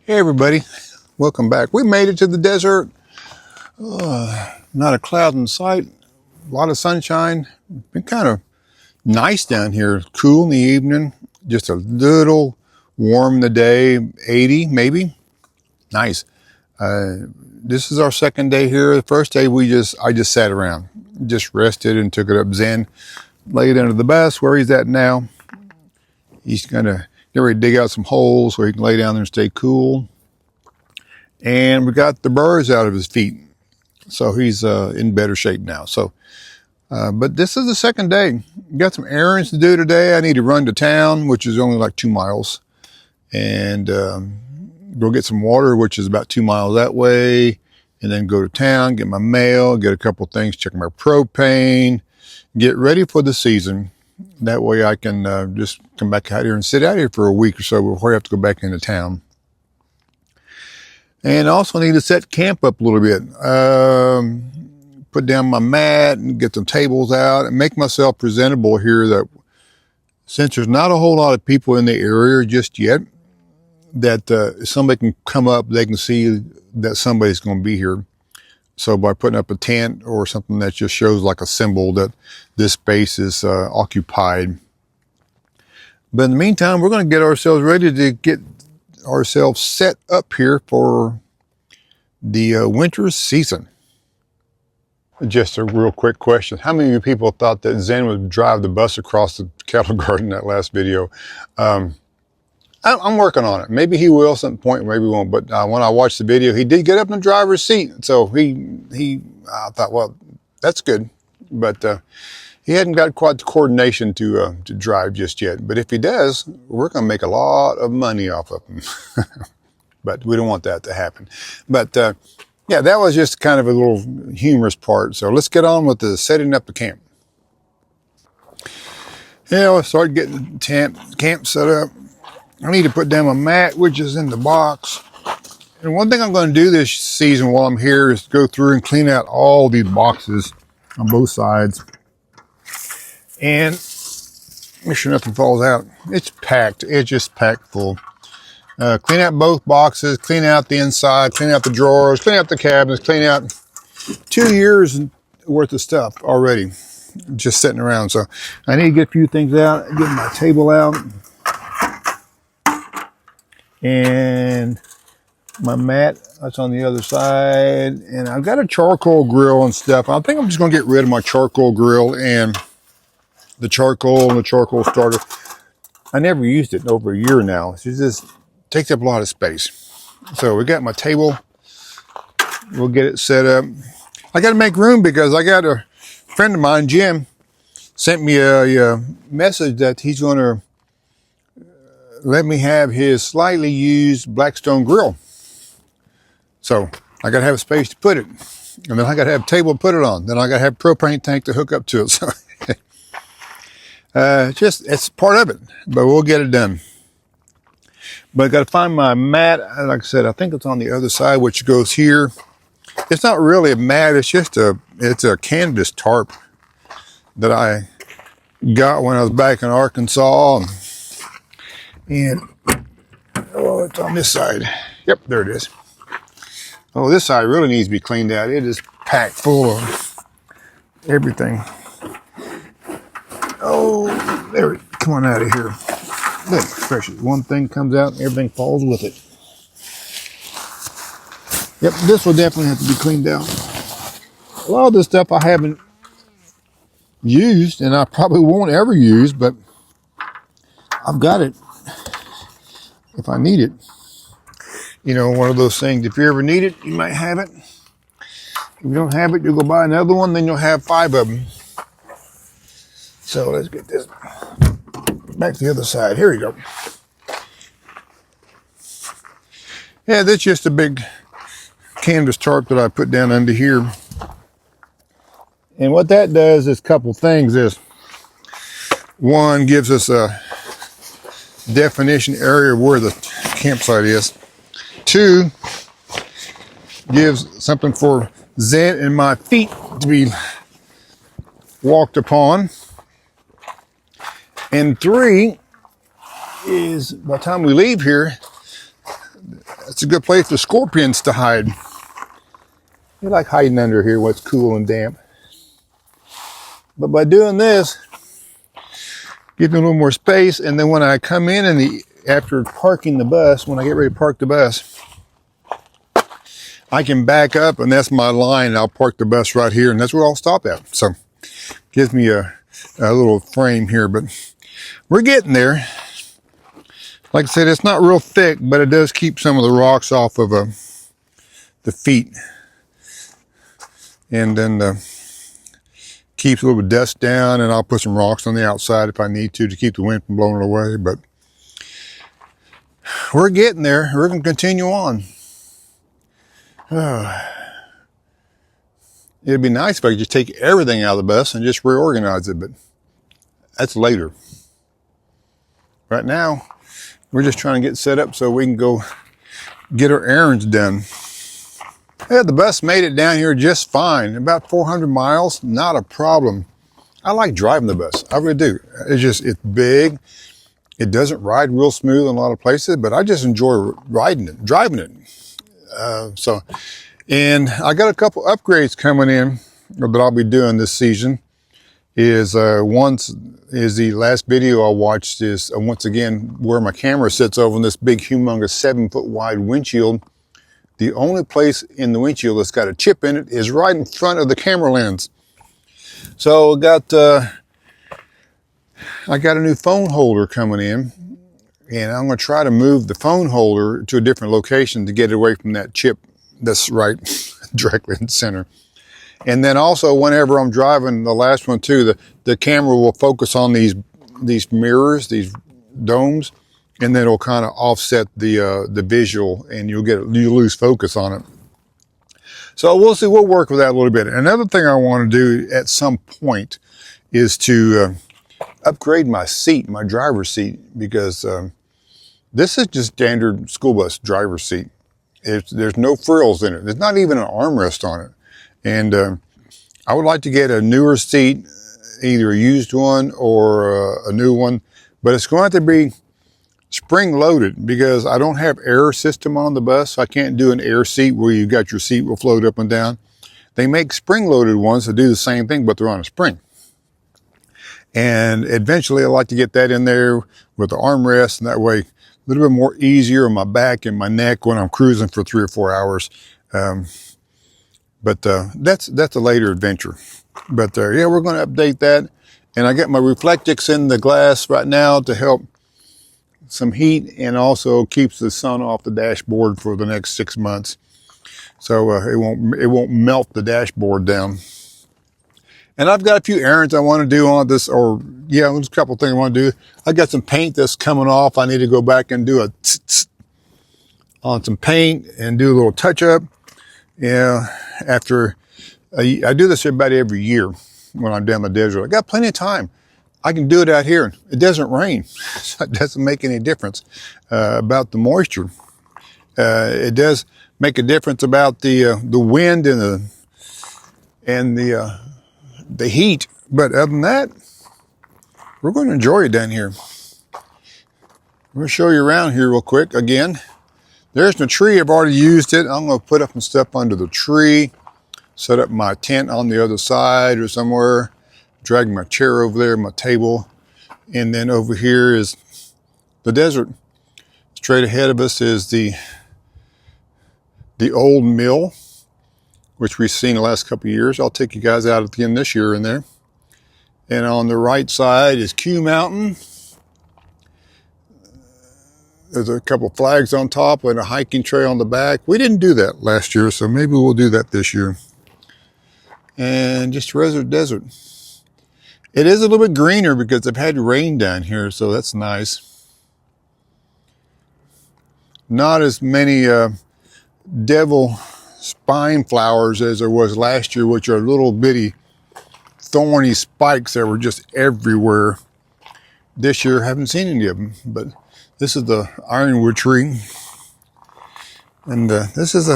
Hey everybody, welcome back. We made it to the desert. Not a cloud in sight, a lot of sunshine. Been kind of nice down here, cool in the evening, just a little warm in the day, 80 maybe. Nice. This is our second day here. The first day I just sat around, just rested and took it up Zen, laid under the bus where he's at now. He's gonna get ready to dig out some holes so he can lay down there and stay cool. And we got the burrs out of his feet, so he's in better shape now. So, but this is the second day. Got some errands to do today. I need to run to town, which is only like 2 miles, and go get some water, which is about 2 miles that way, and then go to town, get my mail, get a couple things, check my propane, get ready for the season. That way I can just come back out here and sit out here for a week or so before I have to go back into town. And I also need to set camp up a little bit. Put down my mat and get some tables out and make myself presentable here, that since there's not a whole lot of people in the area just yet, that if somebody can come up, they can see that somebody's going to be here. So by putting up a tent or something that just shows like a symbol that this space is occupied. But in the meantime, we're going to get ourselves ready to get ourselves set up here for the winter season. Just a real quick question. How many of you people thought that Zen would drive the bus across the cattle garden in that last video? I'm working on it. Maybe he will at some point, maybe he won't. But when I watched the video, he did get up in the driver's seat. So I thought, well, that's good. But he hadn't got quite the coordination to drive just yet. But if he does, we're going to make a lot of money off of him. But we don't want that to happen. But yeah, that was just kind of a little humorous part. So let's get on with the setting up the camp. Yeah, we'll start getting the camp set up. I need to put down my mat, which is in the box. And one thing I'm going to do this season while I'm here is go through and clean out all these boxes on both sides. And make sure nothing falls out. It's packed. It's just packed full. Clean out both boxes, clean out the inside, clean out the drawers, clean out the cabinets, clean out 2 years worth of stuff already just sitting around. So I need to get a few things out, get my table out. And my mat, that's on the other side. And I've got a charcoal grill and stuff. I think I'm just going to get rid of my charcoal grill and the charcoal starter. I never used it in over a year now. It just takes up a lot of space. So we got my table. We'll get it set up. I got to make room because I got a friend of mine, Jim, sent me a message that he's going to let me have his slightly used Blackstone grill. So I got to have a space to put it. And then I got to have a table to put it on. Then I got to have a propane tank to hook up to it. So it's part of it, but we'll get it done. But I got to find my mat. Like I said, I think it's on the other side, which goes here. It's not really a mat. It's just it's a canvas tarp that I got when I was back in Arkansas. And, oh, it's on this side. Yep, there it is. Oh, this side really needs to be cleaned out. It is packed full of everything. Oh, there, come on out of here. Look, especially one thing comes out and everything falls with it. Yep, this will definitely have to be cleaned out. A lot of this stuff I haven't used, and I probably won't ever use, but I've got it if I need it. You know, one of those things, if you ever need it, you might have it. If you don't have it, you'll go buy another one, then you'll have 5 of them. So let's get this back to the other side. Here we go. Yeah, that's just a big canvas tarp that I put down under here. And what that does is a couple things. One, gives us a definition area where the campsite is. 2, gives something for Zen and my feet to be walked upon. And 3 is by the time we leave here, It's a good place for scorpions to hide. They like hiding under here when it's cool and damp. But by doing this, gives me a little more space. And then when I come in after parking the bus, when I get ready to park the bus, I can back up, and that's my line. I'll park the bus right here, and that's where I'll stop at. So gives me a little frame here, but we're getting there. Like I said, it's not real thick, but it does keep some of the rocks off of the feet. And then keeps a little bit of dust down, and I'll put some rocks on the outside if I need to keep the wind from blowing it away. But we're getting there. We're going to continue on. It'd be nice if I could just take everything out of the bus and just reorganize it, but that's later. Right now, we're just trying to get set up so we can go get our errands done. Yeah, the bus made it down here just fine. About 400 miles, not a problem. I like driving the bus. I really do. It's big. It doesn't ride real smooth in a lot of places, but I just enjoy driving it. And I got a couple upgrades coming in that I'll be doing this season. The last video I watched is once again where my camera sits over in this big humongous 7-foot wide windshield. The only place in the windshield that's got a chip in it is right in front of the camera lens. So I got a new phone holder coming in, and I'm going to try to move the phone holder to a different location to get it away from that chip that's right directly in the center. And then also whenever I'm driving the last one too, the camera will focus on these mirrors, these domes, and then it'll kind of offset the visual, and you lose focus on it. So we'll see. We'll work with that a little bit. Another thing I want to do at some point is to upgrade my seat, my driver's seat, because this is just standard school bus driver's seat. There's no frills in it. There's not even an armrest on it. And I would like to get a newer seat, either a used one or a new one, but it's going to have to be spring loaded because I don't have air system on the bus. So I can't do an air seat where you got your seat will float up and down. They make spring loaded ones that do the same thing, but they're on a spring. And eventually I'd like to get that in there with the armrest, and that way a little bit more easier on my back and my neck when I'm cruising for 3 or 4 hours. But that's a later adventure. But yeah, we're going to update that. And I got my Reflectix in the glass right now to help some heat, and also keeps the sun off the dashboard for the next 6 months. So it won't melt the dashboard down. And I've got a few errands I want to do on this, there's a couple things I want to do. I got some paint that's coming off. I need to go back and do on some paint and do a little touch up. Yeah, after I do this about every year when I'm down the desert. I got plenty of time. I can do it out here. It doesn't rain, so it doesn't make any difference about the moisture. It does make a difference about the wind and the heat. But other than that, we're going to enjoy it down here. I'm going to show you around here real quick again. There's the tree. I've already used it. I'm going to put up some stuff under the tree, set up my tent on the other side or somewhere, drag my chair over there, my table, and then over here is the desert. Straight ahead of us is the old mill, which we've seen the last couple of years. I'll take you guys out again this year in there. And on the right side is Q Mountain. There's a couple flags on top and a hiking trail on the back. We didn't do that last year, so maybe we'll do that this year. And just desert. It is a little bit greener because they've had rain down here, so that's nice. Not as many devil spine flowers as there was last year, which are little bitty thorny spikes that were just everywhere. This year, I haven't seen any of them, but this is the ironwood tree. And this is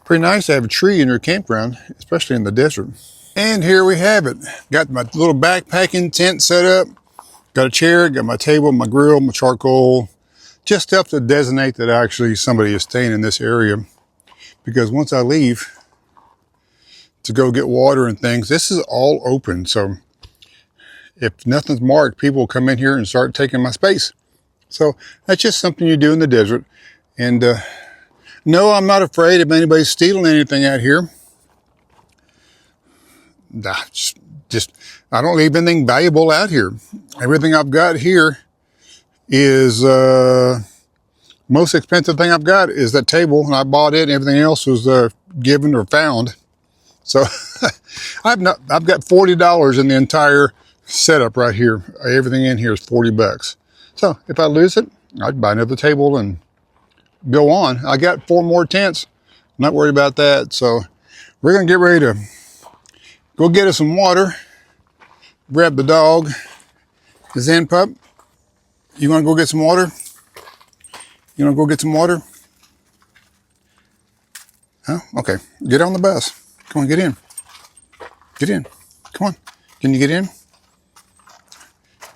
pretty nice to have a tree in your campground, especially in the desert. And here we have it. Got my little backpacking tent set up. Got a chair, got my table, my grill, my charcoal, just helps to designate that actually somebody is staying in this area. Because once I leave to go get water and things, this is all open. So if nothing's marked, people will come in here and start taking my space. So that's just something you do in the desert. And no, I'm not afraid of anybody stealing anything out here. I don't leave anything valuable out here. Everything I've got here is, most expensive thing I've got is that table, and I bought it, and everything else was given or found. So I've got $40 in the entire setup right here. Everything in here is 40 bucks. So if I lose it, I'd buy another table and go on. I got 4 more tents. I'm not worried about that. So we're going to get ready to go get us some water. Grab the dog, the Zen pup. You want to go get some water? You want to go get some water? Huh? Okay. Get on the bus. Come on, get in. Get in. Come on. Can you get in?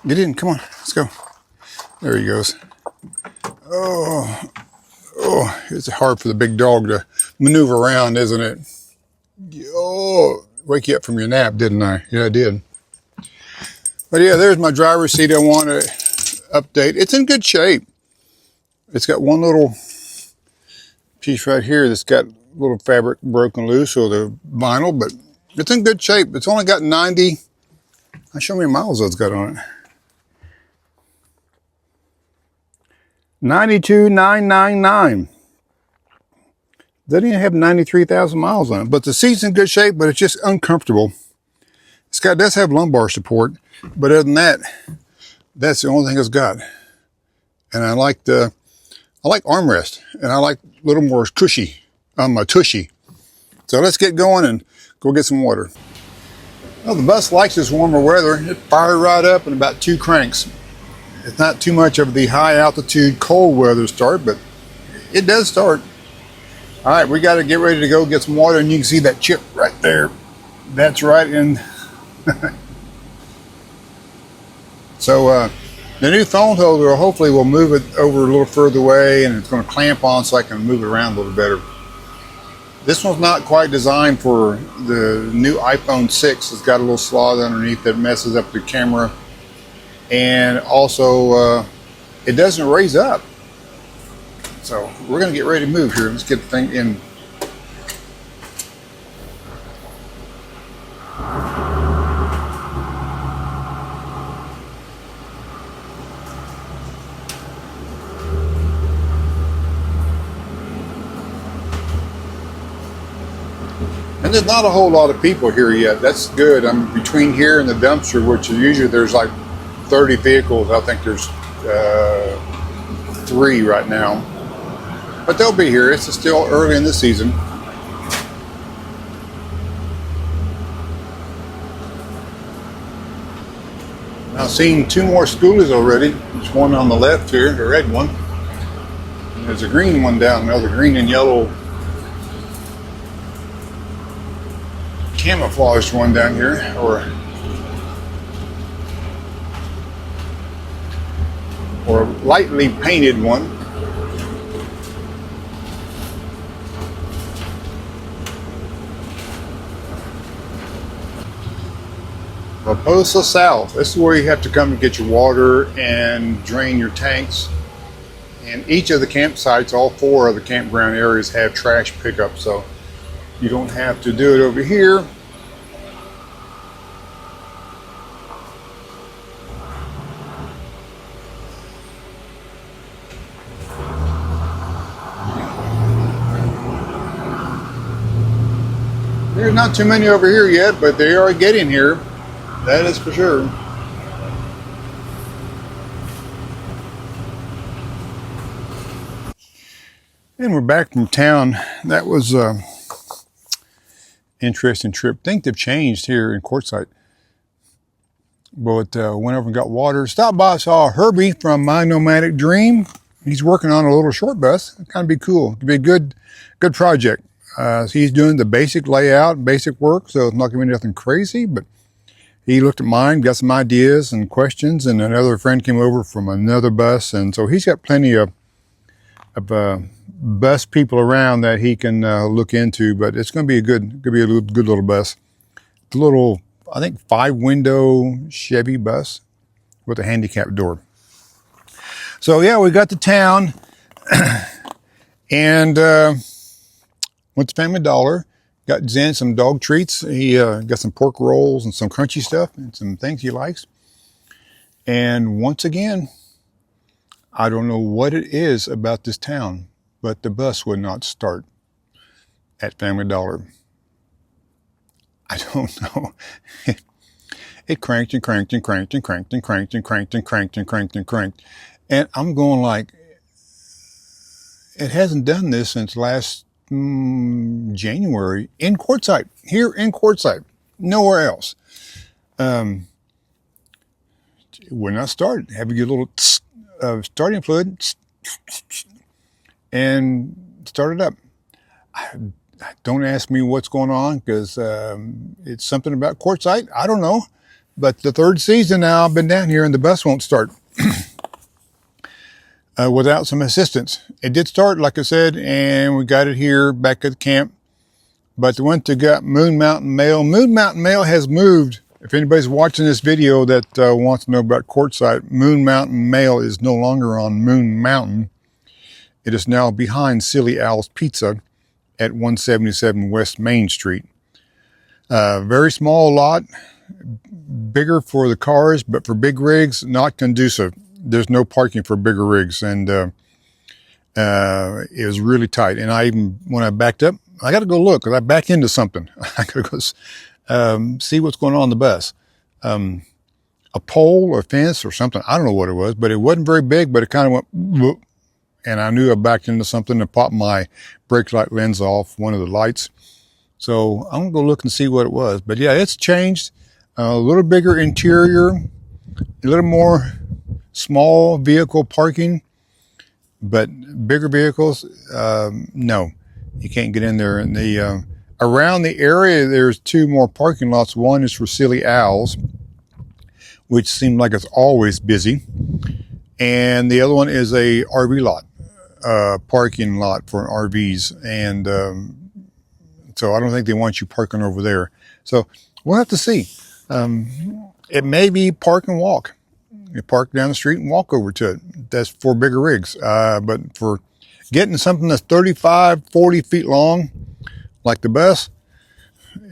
Get in. Come on. Let's go. There he goes. Oh, it's hard for the big dog to maneuver around, isn't it? Oh, wake you up from your nap, didn't I? Yeah, I did. But yeah, there's my driver's seat. I want to update. It's in good shape. It's got one little piece right here that's got a little fabric broken loose, or the vinyl, but it's in good shape. It's only got 90. I'll show you how many miles it's got on it. 92,999. Doesn't even have 93,000 miles on it. But the seat's in good shape, but it's just uncomfortable. Does have lumbar support, but other than that, that's the only thing it's got. And I like armrest, and I like a little more cushy on my tushy. So let's get going and go get some water. Well, the bus likes this warmer weather. It fired right up in about 2 cranks. It's not too much of the high altitude cold weather start, but it does start. All right, we got to get ready to go get some water, and you can see that chip right there. That's right in. So the new phone holder hopefully will move it over a little further away, and it's going to clamp on so I can move it around a little better. This one's not quite designed for the new iPhone 6. It's got a little slot underneath that messes up the camera. And also, it doesn't raise up. So we're going to get ready to move here. Let's get the thing in. And there's not a whole lot of people here yet. That's good. I'm between here and the dumpster, which usually there's like 30 vehicles. I think there's 3 right now. But they'll be here. It's still early in the season. I've seen 2 more schoolies already. There's one on the left here, the red one. And there's a green one down, another green and yellow camouflaged one down here, or lightly painted one. Raposa South. This is where you have to come to get your water and drain your tanks. And each of the campsites, all 4 of the campground areas, have trash pickup, so you don't have to do it over here. There's not too many over here yet, but they are getting here. That is for sure. And we're back from town. That was an interesting trip. I think they've changed here in Quartzsite. But went over and got water. Stopped by, saw Herbie from My Nomadic Dream. He's working on a little short bus. It'd kind of be cool. It'd be a good project. So he's doing the basic layout, basic work, so it's not going to be nothing crazy, but he looked at mine, got some ideas and questions, and another friend came over from another bus, and so he's got plenty of bus people around that he can look into. But it's going to be good little bus. It's a little, I think, 5-window Chevy bus with a handicap door. So yeah, we got to town and went to Family Dollar. Got Zen some dog treats. He got some pork rolls and some crunchy stuff and some things he likes. And once again, I don't know what it is about this town, but the bus would not start at Family Dollar. I don't know. It cranked and cranked and cranked and cranked and cranked and cranked and cranked and cranked and cranked. And I'm going like, it hasn't done this since last January in Quartzsite, here in Quartzsite, nowhere else. It would not start. Have to get a little starting fluid and start it up. Don't ask me what's going on because it's something about Quartzsite. I don't know. But the 3rd season now I've been down here and the bus won't start. Without some assistance. It did start, like I said, and we got it here back at the camp. But the one that got Moon Mountain Mail has moved. If anybody's watching this video that wants to know about Quartzsite, Moon Mountain Mail is no longer on Moon Mountain. It is now behind Silly Al's Pizza at 177 West Main Street. Very small lot, bigger for the cars, but for big rigs, not conducive. There's no parking for bigger rigs, and it was really tight. And when I backed up, I got to go look because I backed into something. I got to go see what's going on the bus. A pole or fence or something. I don't know what it was, but it wasn't very big, but it kind of went, whoop, and I knew I backed into something and popped my brake light lens off, one of the lights. So I'm going to go look and see what it was. But yeah, it's changed. A little bigger interior, a little more small vehicle parking, but bigger vehicles, no, you can't get in there. And around the area, there's 2 more parking lots. One is for Silly Al's, which seems like it's always busy. And the other one is a RV lot, parking lot for RVs. And so I don't think they want you parking over there. So we'll have to see. It may be park and walk. You park down the street and walk over to it. That's for bigger rigs. But for getting something that's 35, 40 feet long, like the bus,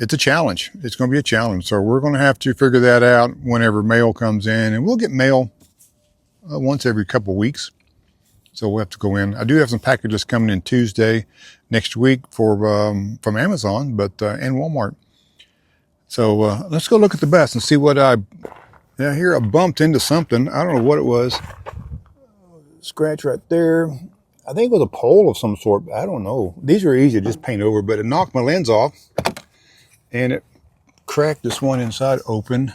it's a challenge. It's going to be a challenge. So we're going to have to figure that out whenever mail comes in. And we'll get mail once every couple of weeks. So we'll have to go in. I do have some packages coming in Tuesday next week from Amazon, and Walmart. So let's go look at the bus and see what here I bumped into something. I don't know what it was. Scratch right there. I think it was a pole of some sort. I don't know. These are easy to just paint over, but it knocked my lens off and it cracked this one inside open.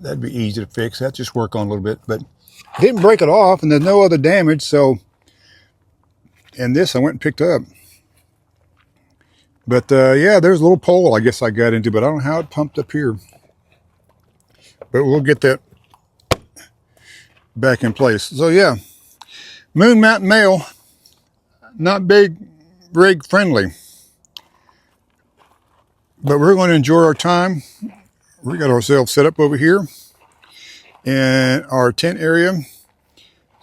That'd be easy to fix. That just work on a little bit, but didn't break it off and there's no other damage. So, and this I went and picked up. But yeah, there's a little pole I guess I got into, but I don't know how it pumped up here. But we'll get that back in place. So yeah, Moon Mountain Mail, not big rig friendly. But we're going to enjoy our time. We got ourselves set up over here in our tent area.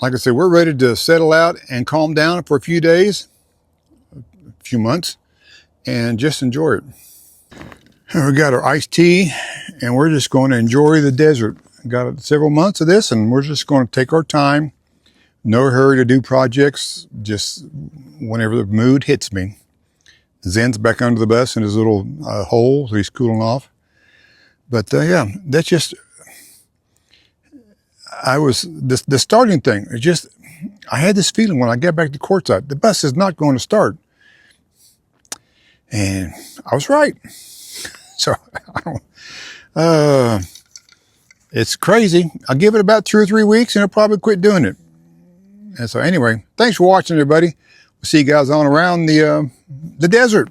Like I said, we're ready to settle out and calm down for a few days, a few months, and just enjoy it. We got our iced tea, and we're just going to enjoy the desert. Got several months of this, and we're just going to take our time. No hurry to do projects, just whenever the mood hits me. Zen's back under the bus in his little hole, so he's cooling off. But yeah, that's just, the starting thing, I had this feeling when I got back to Quartzsite, the bus is not going to start. And I was right. So, it's crazy. I'll give it about 2 or 3 weeks and I'll probably quit doing it. And so anyway, thanks for watching, everybody. We'll see you guys on around the desert.